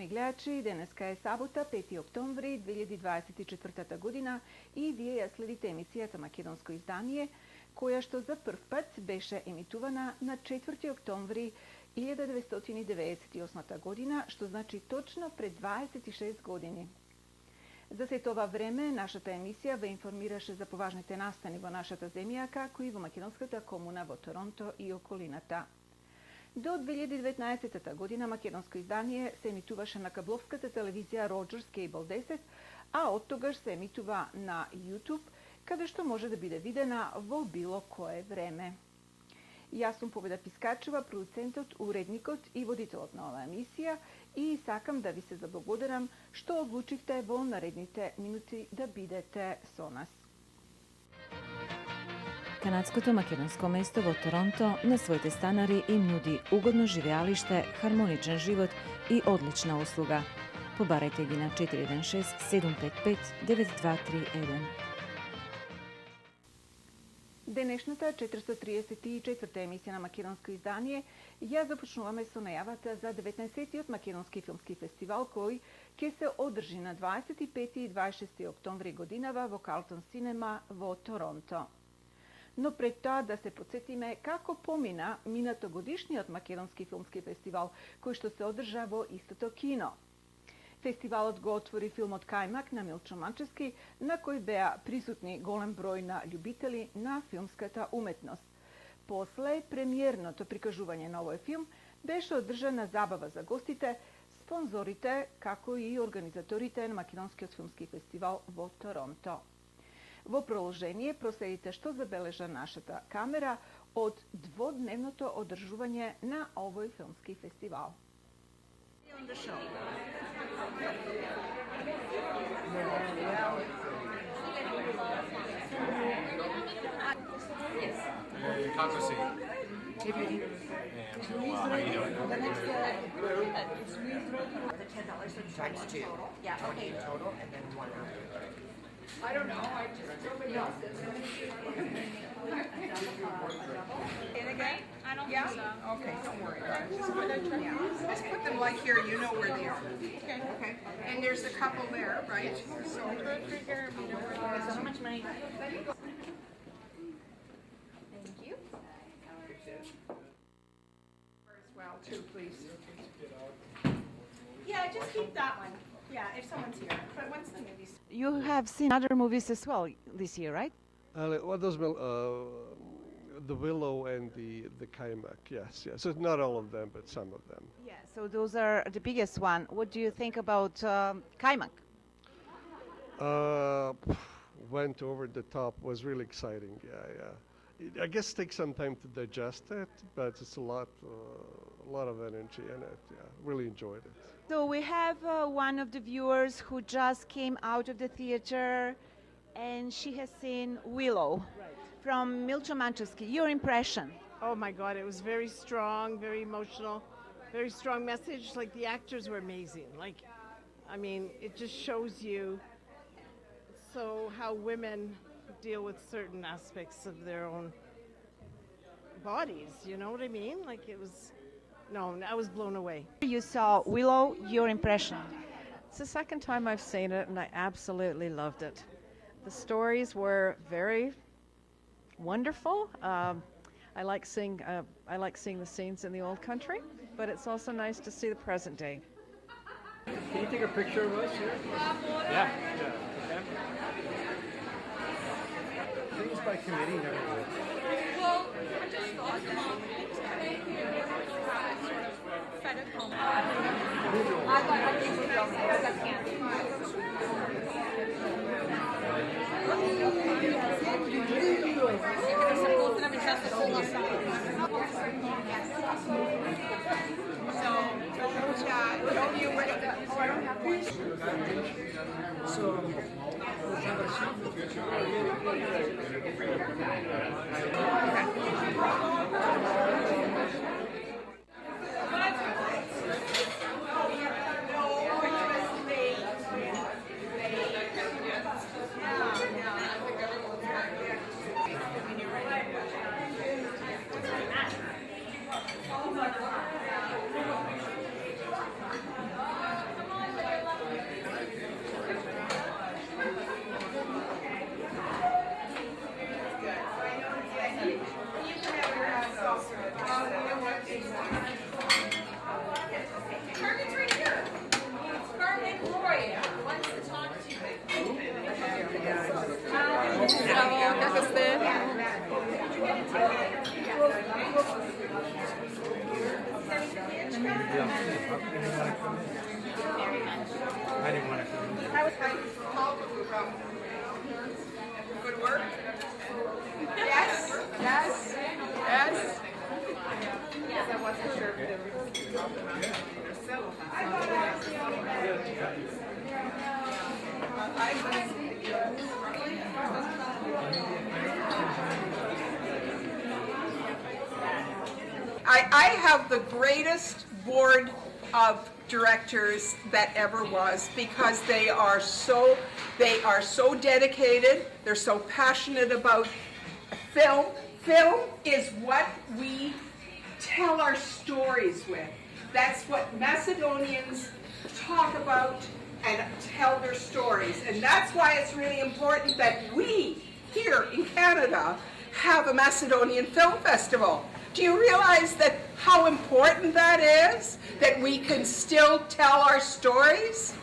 Poštovani gledači, deneska je sabota, 5. oktobri 2024. godina и вие ја следите емисијата Македонско издание, која што за прв пат беше емитувана на 4. октомври 1998 година, што значи точно пред 26 години. За сето ова време, нашата емисија ве информираше за поважните настани во нашата земја, како и во македонската комуна во Торонто и околината. До 2019 година македонско издание се емитуваше на кабловската телевизија Роджерс Кейбл 10, а од тогаш се емитува на YouTube, каде што може да биде видена во било кое време. Јас сум Победа Пискачева, продуцентот, уредникот и водителот на оваа емисија и сакам да ви се заблагодарам што одлучивте во наредните минути да бидете со нас. Канадското македонско место во Торонто на своите станари им нуди угодно живеалиште, хармоничен живот и одлична услуга. Побарајте ги на 416-755-9231. Денешната 434-та емисија на македонско издание ја започнуваме со најавата за 19-тиот македонски филмски фестивал кој ќе се одржи на 25 и 26 октомври годинава во Карлтон Синема во Торонто. Но пред тоа да се подсетиме како помина минатогодишниот македонски филмски фестивал кој што се одржа во истото кино. Фестивалот го отвори филмот Кајмак на Милчо Манчевски, на кој беа присутни голем број на љубители на филмската уметност. После премиерното прикажување на овој филм беше одржана забава за гостите, спонзорите, како и организаторите на македонскиот филмски фестивал во Торонто. Во продолжение проследите што забележа нашата камера од дводневното одржување на овој филмски фестивал. Kako si? How you doing? The $10 times 2. Yeah, okay. Total, and then 1 hour. I don't know, I just nobody else does. Again? I don't Yeah? think so. Okay, don't worry. Just put them like here, you know where they are. Okay. Okay. And there's a couple there, right? So Trigger, you know where they are. how much money? Thank you. As well, too, please. Yeah, just keep that one. Yeah, if someone's here. But once the movie's You have seen other movies as well this year, right? What those the Willow and the Kaimak, yes. So not all of them, but some of them. Yeah, so those are the biggest one. What do you think about Kaimak? Went over the top, was really exciting. I guess takes some time to digest it, but it's a lot of energy in it. Yeah, really enjoyed it. So we have one of the viewers who just came out of the theater and she has seen Willow from Milcho Manchevski. Your impression? Oh my God, it was very strong, very emotional, very strong message. Like the actors were amazing. Like, I mean, it just shows you how women deal with certain aspects of their own bodies. You know what I mean? Like it was, no, I was blown away. You saw Willow, your impression? It's the second time I've seen it, and I absolutely loved it. The stories were very wonderful. I like seeing the scenes in the old country, but it's also nice to see the present day. Can you take a picture of us here? Yeah. Okay. Things by committee never good. well, I just thought that fed at home. I didn't want to come in. Good work. Yes, yes, yes. I wasn't sure if there I have the greatest board of directors that ever was, because they are so dedicated, they're so passionate about film. Film is what we tell our stories with. That's what Macedonians talk about and tell their stories. And that's why it's really important that we here in Canada have a Macedonian Film Festival. Do you realize that how important that is? That we can still tell our stories?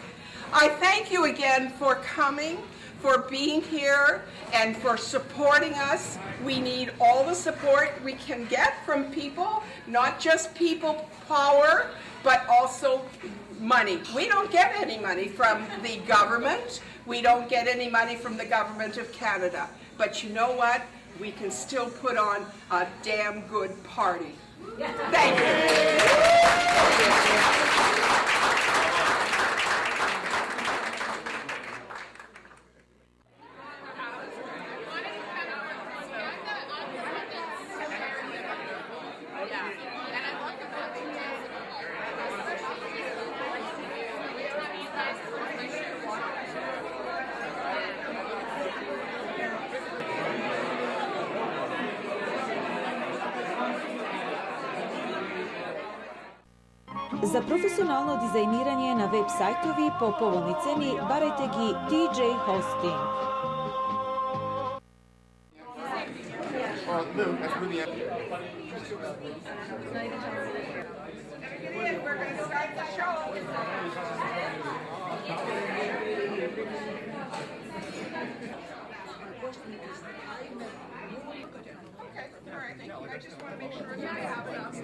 I thank you again for coming, for being here, and for supporting us. We need all the support we can get from people, not just people power, but also money. We don't get any money from the government. We don't get any money from the government of Canada. But you know what? We can still put on a damn good party. Thank За професионално дизајнирање на веб сајтови по поволни цени барајте ги TJ Hosting. We're going to start the show. Okay, all right, thank you. I just want to make sure that I have enough.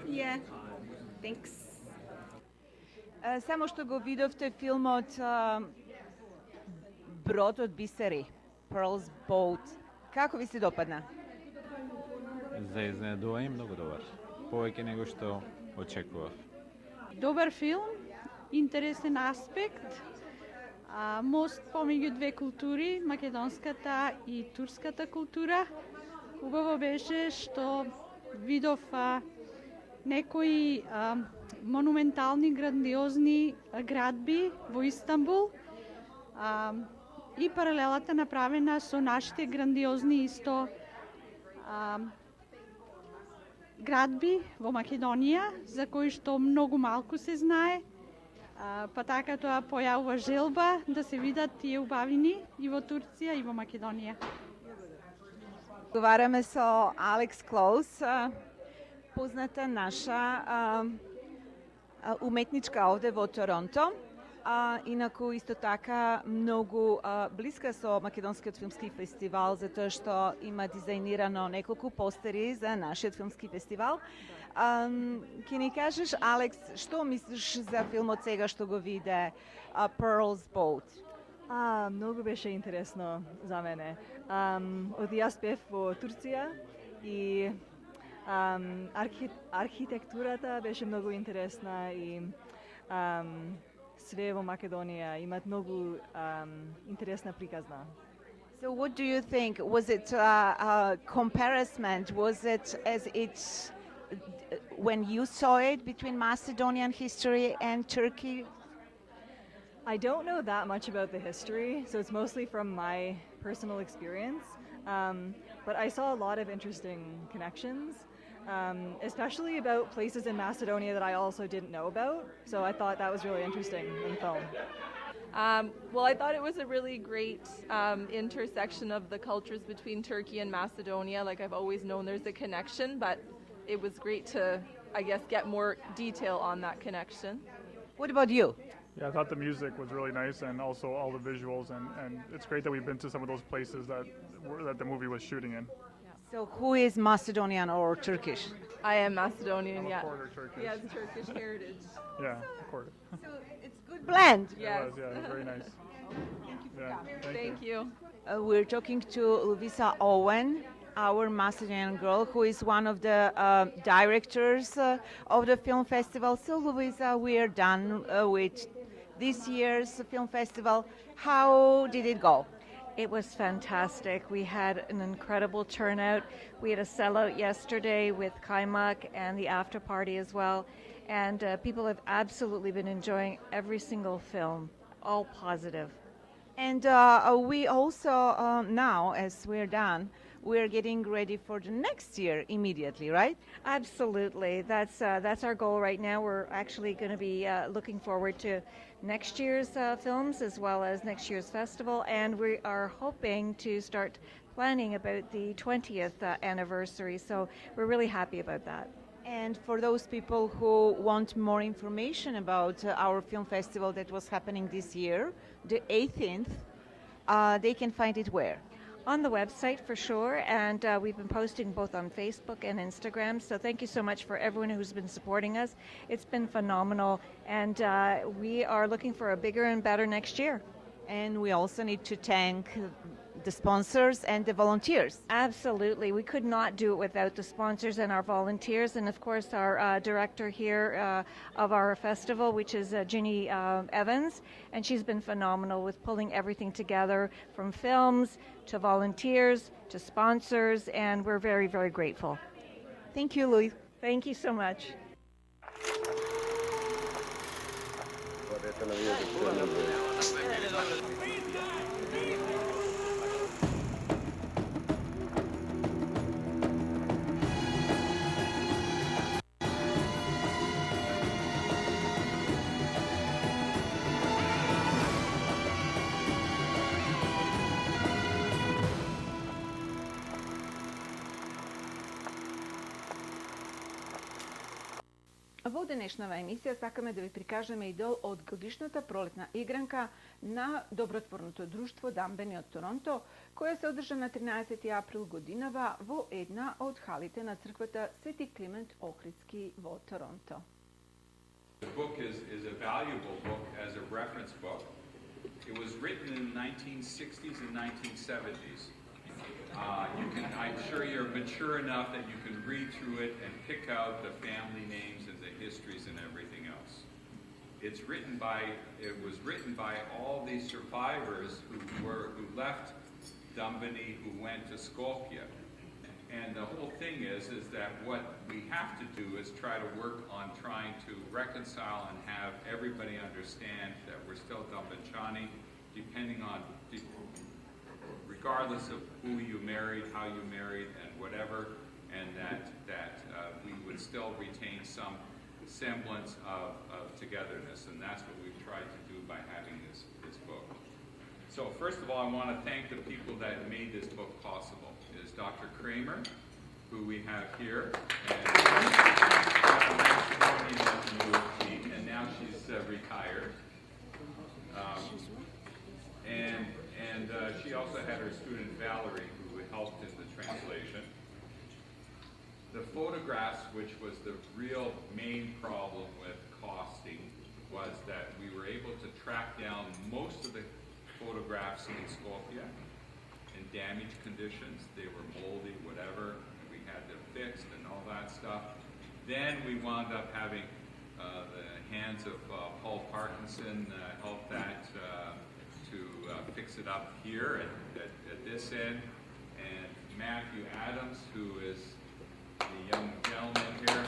Yeah, thanks. Само што го видовте филмот Брод од бисери, Pearl's Boat. Како ви се допадна? За изненадување многу добар. Повеќе него што очекував. Добар филм, интересен аспект, мост помеѓу две култури, македонската и турската култура. Убаво беше што видов некои монументални, грандиозни градби во Истанбул и паралелата направена со нашите грандиозни исто градби во Македонија, за кои што многу малку се знае, па така тоа појавува желба да се видат тие убавини и во Турција и во Македонија. Разговараме со Алекс Клоус, позната наша уметничка овде во Торонто. Инаку исто така многу блиска со Македонскиот филмски фестивал, затоа што има дизајнирано неколку постери за нашиот филмски фестивал. Ке ни кажеш, Алекс, што мислиш за филмот сега што го виде, Pearl's Boat? Многу беше интересно за мене. Од јас бев во Турција и архитектурата беше многу интересна и све во Македонија имат многу интересна приказна. So what do you think? Was it a comparison? Was it as it's when you saw it between Macedonian history and Turkey? I don't know that much about the history, so it's mostly from my personal experience. But I saw a lot of interesting connections, especially about places in Macedonia that I also didn't know about. So I thought that was really interesting in the film. Well, I thought it was a really great intersection of the cultures between Turkey and Macedonia. Like, I've always known there's a connection, but it was great to, I guess, get more detail on that connection. What about you? Yeah, I thought the music was really nice, and also all the visuals, and it's great that we've been to some of those places that the movie was shooting in. So who is Macedonian or Turkish? I am Macedonian, I'm a yeah. quarter Turkish. Yes, Turkish heritage. Yeah, a quarter. So it's good blend. Yes. It was, yeah, it was very nice. Yeah, Thank you. We're talking to Lovisa Owen, our Macedonian girl, who is one of the directors of the film festival. So Lovisa, we are done with this year's film festival. How did it go? It was fantastic. We had an incredible turnout. We had a sellout yesterday with Kaimak and the after party as well. And people have absolutely been enjoying every single film, all positive. And we also, now, as we're done, we're getting ready for the next year immediately, right? Absolutely. That's our goal right now. We're actually going to be looking forward to next year's films as well as next year's festival, and we are hoping to start planning about the 20th anniversary, so we're really happy about that. And for those people who want more information about our film festival that was happening this year, the 18th, they can find it where? On the website for sure, and we've been posting both on Facebook and Instagram, so thank you so much for everyone who's been supporting us. It's been phenomenal, and we are looking for a bigger and better next year. And we also need to thank the sponsors and the volunteers. Absolutely. We could not do it without the sponsors and our volunteers, and of course our director here of our festival, which is Ginny Evans, and she's been phenomenal with pulling everything together from films to volunteers to sponsors, and we're very, very grateful. Thank you, Louis. Thank you so much. Во денешнава емисија сакаме да ви прикажеме и дел од годишната пролетна игранка на Добротворното друштво Дамбени од Торонто, која се одржа на 13. април годинава во една од халите на црквата Свети Климент Охридски во Торонто. The book is a valuable book as a reference book. It was written in the 1960s and 1970s. I'm sure you're mature enough that you can read through it and pick out the family names and the histories and everything else. It was written by all these survivors who left Dumbany, who went to Skopje. And the whole thing is that what we have to do is try to work on trying to reconcile and have everybody understand that we're still Dumbanchani, regardless of who you married, how you married, and whatever, and that we would still retain some semblance of togetherness, and that's what we've tried to do by having this book. So first of all, I want to thank the people that made this book possible. It is Dr. Kramer, who we have here, and now she's retired. And she also had her student Valerie, who helped in the translation. The photographs, which was the real main problem with costing, was that we were able to track down most of the photographs in Skopje in damaged conditions. They were moldy, whatever, and we had them fixed and all that stuff. Then we wound up having the hands of Paul Parkinson help that to fix it up here at this end, and Matthew Adams, who is the young gentleman here,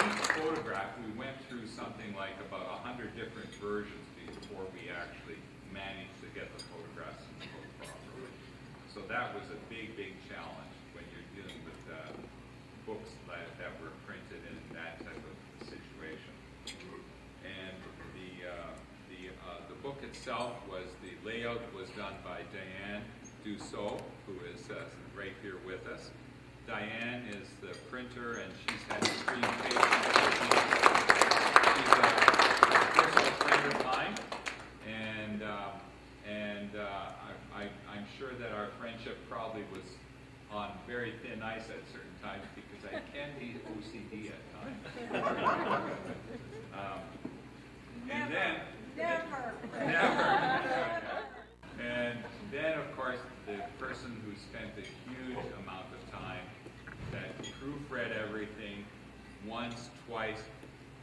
each photograph, we went through something like about 100 different versions before we actually managed to get the photographs in the book properly. So that was a big, big challenge when you're dealing with books that were printed in that type of situation. And the book itself the layout was done by Diane Dussault, who is right here with us. Diane is the printer, and she's had extreme patience. OCD at times. And then, Never. And then, of course, the person who spent a huge amount of time, that proofread everything once, twice,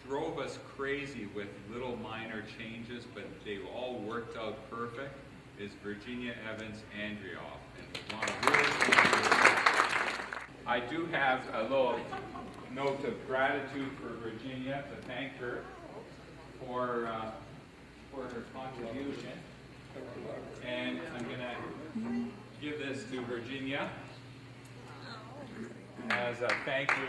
drove us crazy with little minor changes, but they all worked out perfect, is Virginia Evans-Andrioff. And we want to really thank her. I do have a little note of gratitude for Virginia to thank her for her contribution. And I'm going to give this to Virginia as a thank you.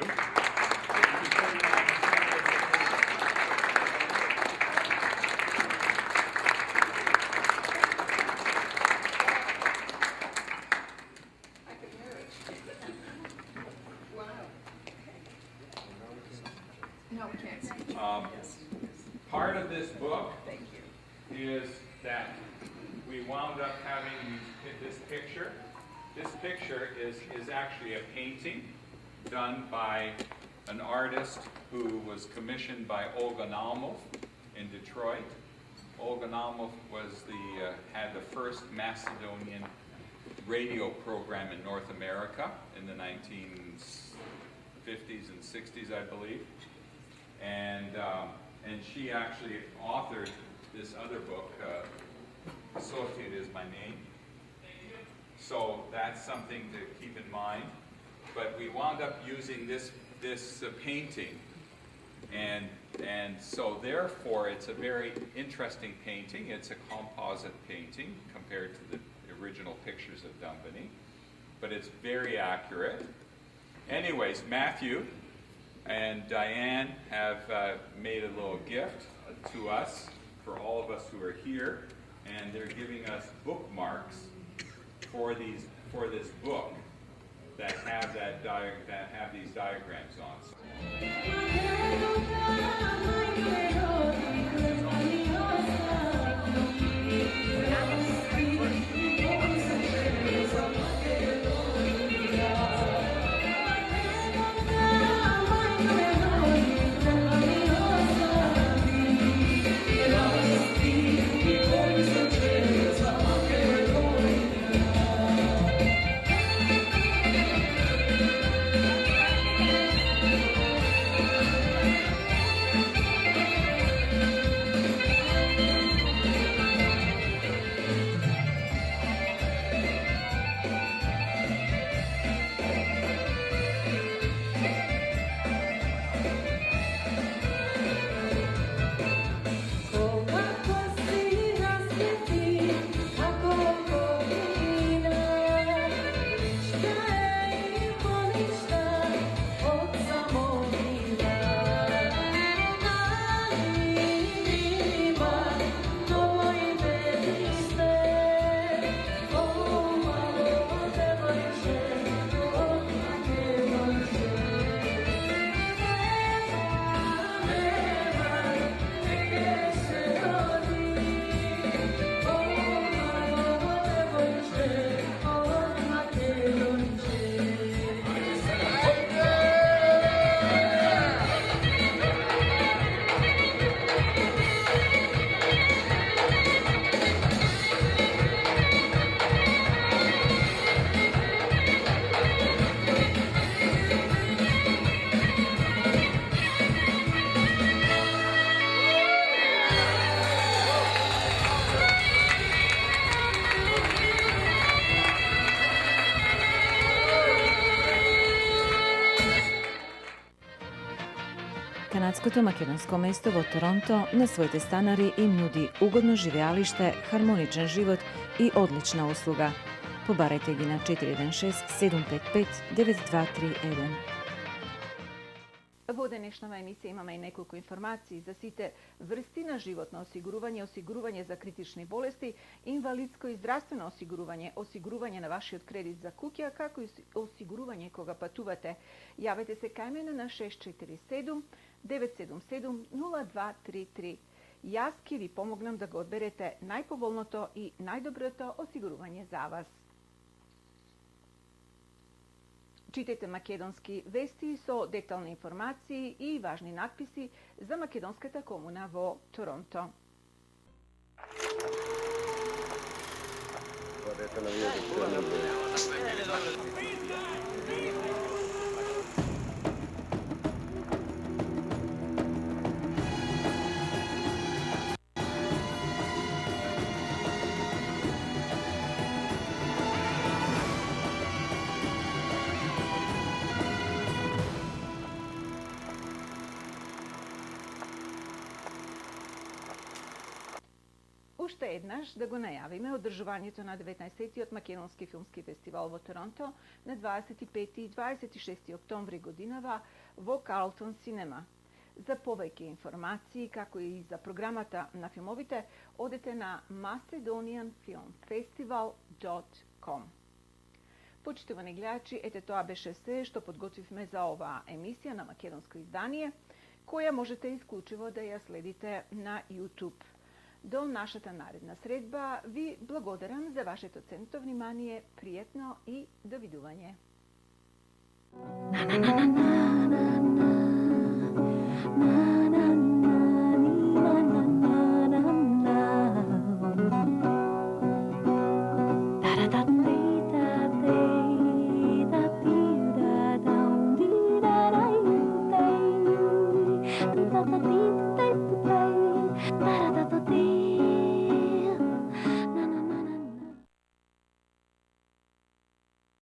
No, we can't see. Part of this book is that we wound up having this picture. This picture is actually a painting done by an artist who was commissioned by Olga Naumov in Detroit. Olga Naumov was had the first Macedonian radio program in North America in the 1950s and 60s, I believe. And she actually authored this other book, Associated is My Name. So that's something to keep in mind. But we wound up using this painting, and so therefore it's a very interesting painting. It's a composite painting compared to the original pictures of Dumbany, but it's very accurate. Anyways, Matthew and Diane have made a little gift to us, for all of us who are here, and they're giving us bookmarks for this book that have these diagrams on. Канадското македонско место во Торонто на своите станари им нуди угодно живеалиште, хармоничен живот и одлична услуга. Побарете ги на 416-755-9231. Во денешнава емисија имаме и неколку информации за сите врсти на животно осигурување, осигурување за критични болести, инвалидско и здравствено осигурување, осигурување на вашиот кредит за куќа, како и осигурување кога патувате. Јавете се кај мене на 647-977-0233. Јас ќе ви помогнам да го одберете најповолното и најдоброто осигурување за вас. Читайте македонски вести со детални информации и важни надписи за македонската комуна во Торонто. Уште еднаш да го најавиме одржувањето на 19-тиот Македонски филмски фестивал во Торонто на 25 и 26 октомври годинава во Карлтон Синема. За повеќе информации, како и за програмата на филмовите, одете на MacedonianFilmFestival.com. Почитувани гледачи, ете тоа беше се што подготвивме за оваа емисија на македонско издание, која можете исклучиво да ја следите на YouTube. До нашата наредна средба ви благодарам за вашето ценното внимание, пријатно и довидување. Da da